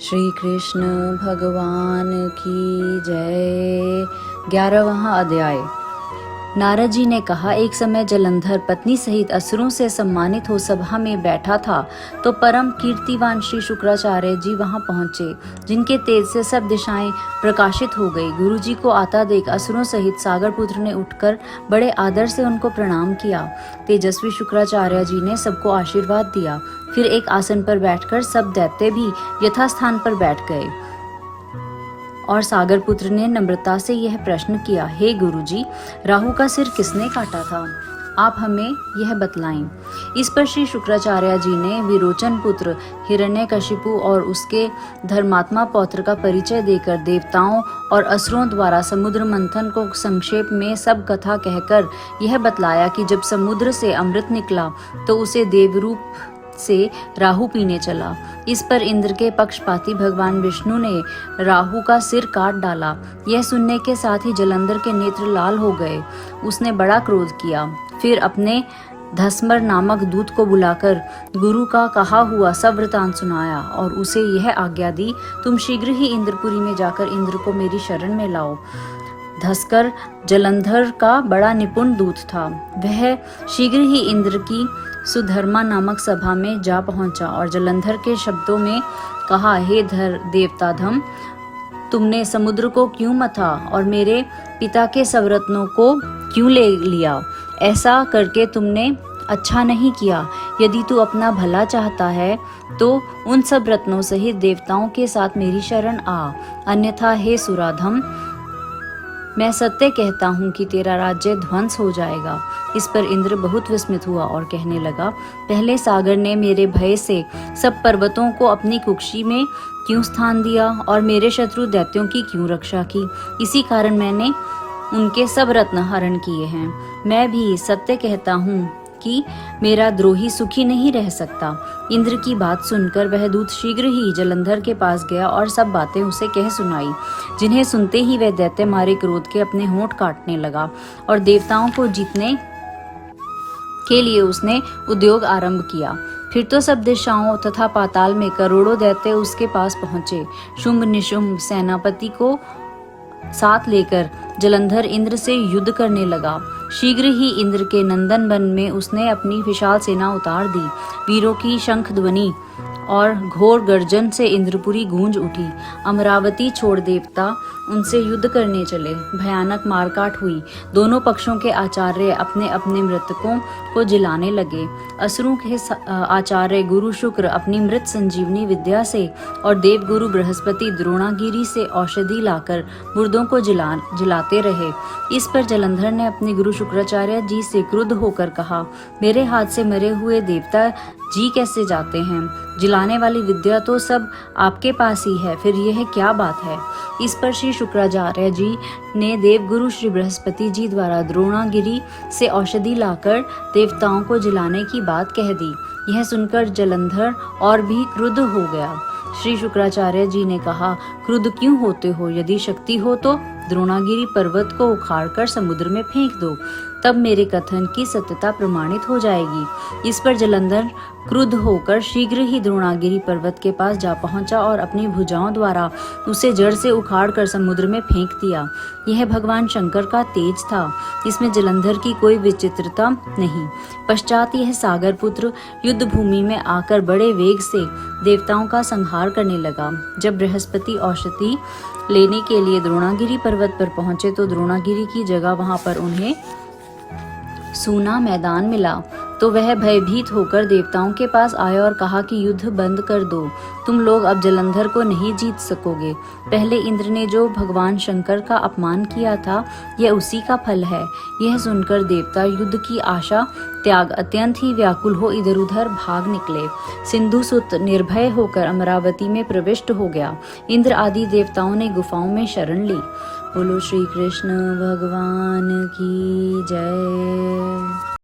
श्री कृष्ण भगवान की जय। 11वां अध्याय। नारद जी ने कहा, एक समय जलंधर पत्नी सहित असुरों से सम्मानित हो सभा में बैठा था तो परम कीर्तिवान श्री शुक्राचार्य जी वहां पहुंचे, जिनके तेज से सब दिशाएं प्रकाशित हो गई। गुरु जी को आता देख असुरों सहित सागर पुत्र ने उठकर बड़े आदर से उनको प्रणाम किया। तेजस्वी शुक्राचार्य जी ने सबको आशीर्वाद दिया। फिर एक आसन पर बैठकर सब दैत्य भी यथास्थान पर बैठ गए और सागर पुत्र ने नम्रता से यह प्रश्न किया, हे गुरुजी, राहु का सिर किसने काटा था? आप हमें यह बतलाएं। इस पर श्री शुक्राचार्य जी ने विरोचन पुत्र हिरण्यकशिपु और उसके धर्मात्मा पौत्र का परिचय देकर देवताओं और असुरों द्वारा समुद्र मंथन को संक्षेप में सब कथा कहकर यह बतलाया कि जब समुद्र से अमृत निकला तो उसे देवरूप से राहु पीने चला। इस पर इंद्र के पक्षपाती भगवान विष्णु ने राहु का सिर काट डाला। यह सुनने के साथ ही जलंधर के नेत्र लाल हो गए। उसने बड़ा क्रोध किया। फिर अपने धस्मर नामक दूत को बुलाकर गुरु का कहा हुआ सब वृतांत सुनाया और उसे यह आज्ञा दी, तुम शीघ्र ही इंद्रपुरी में जाकर इंद्र को मेरी शरण में लाओ। धस्कर जलंधर का बड़ा निपुण दूत था। वह शीघ्र ही इंद्र की सुधर्मा नामक सभा में जा पहुंचा और जलंधर के शब्दों में कहा, हे देवताधम, तुमने समुद्र को क्यों मथा और मेरे पिता के सवरत्नों को क्यों ले लिया? ऐसा करके तुमने अच्छा नहीं किया। यदि तू अपना भला चाहता है तो उन सब रत्नों सहित देवताओं के साथ मेरी शरण आ, अन्यथा हे सुराधम, मैं सत्य कहता हूँ कि तेरा राज्य ध्वंस हो जाएगा। इस पर इंद्र बहुत विस्मित हुआ और कहने लगा, पहले सागर ने मेरे भय से सब पर्वतों को अपनी कुक्षी में क्यों स्थान दिया और मेरे शत्रु दैत्यों की क्यों रक्षा की? इसी कारण मैंने उनके सब रत्न हरण किए हैं। मैं भी सत्य कहता हूँ कि मेरा द्रोही सुखी नहीं रह सकता। इंद्र की बात सुनकर वह दूत शीघ्र ही जलंधर के पास गया और सब बातें उसे कह सुनाई, जिन्हें सुनते ही वह दैत्य मारे क्रोध के अपने होंठ काटने लगा और देवताओं को जीतने के लिए उसने उद्योग आरंभ किया। फिर तो सब दिशाओं तथा पाताल में करोड़ों दैत्य उसके पास पहुंचे। शुंभ निशुंभ सेनापति को साथ लेकर जलंधर इंद्र से युद्ध करने लगा। शीघ्र ही इंद्र के नंदन वन में उसने अपनी विशाल सेना उतार दी। वीरों की शंख ध्वनि और घोर गर्जन से इंद्रपुरी गूंज उठी। अमरावती छोड़ देवता उनसे युद्ध करने चले। भयानक मारकाट हुई। दोनों पक्षों के आचार्य अपने अपने मृतकों को जिलाने लगे। असुरों के आचार्य गुरु शुक्र अपनी मृत संजीवनी विद्या से और देवगुरु बृहस्पति द्रोणागिरी से औषधि लाकर मुर्दों को जिलाते रहे। इस पर जलंधर ने अपने गुरु शुक्राचार्य जी से क्रुद्ध होकर कहा, मेरे हाथ से मरे हुए देवता जी कैसे जाते हैं? जिलाने वाली विद्या तो सब आपके पास ही है, फिर यह क्या बात है? इस पर श्री शुक्राचार्य जी ने देवगुरु श्री बृहस्पति जी द्वारा द्रोणागिरी से औषधि लाकर देवताओं को जिलाने की बात कह दी। यह सुनकर जलंधर और भी क्रुद्ध हो गया। श्री शुक्राचार्य जी ने कहा, क्रुद्ध क्यों होते हो? यदि शक्ति हो तो द्रोणागिरी पर्वत को उखाड़कर समुद्र में फेंक दो, तब मेरे कथन की सत्यता प्रमाणित हो जाएगी। इस पर जलंधर क्रुद्ध होकर शीघ्र ही द्रोणागिरी पर्वत के पास जा पहुंचा और अपनी भुजाओं द्वारा उसे जड़ से उखाड़कर समुद्र में फेंक दिया। यह भगवान शंकर का तेज था। इसमें जलंधर की कोई विचित्रता नहीं। पश्चात यह सागर पुत्र युद्ध भूमि में आकर बड़े वेग से देवताओं का संहार करने लगा। जब बृहस्पति औषधि लेने के लिए द्रोणागिरी पर्वत पर पहुंचे तो द्रोणागिरी की जगह वहां पर उन्हें सूना मैदान मिला। तो वह भयभीत होकर देवताओं के पास आया और कहा कि युद्ध बंद कर दो, तुम लोग अब जलंधर को नहीं जीत सकोगे। पहले इंद्र ने जो भगवान शंकर का अपमान किया था, यह उसी का फल है। यह सुनकर देवता युद्ध की आशा त्याग अत्यंत ही व्याकुल हो इधर उधर भाग निकले। सिंधु सुत निर्भय होकर अमरावती में प्रविष्ट हो गया। इंद्र आदि देवताओं ने गुफाओं में शरण ली। बोलो श्री कृष्ण भगवान की जय।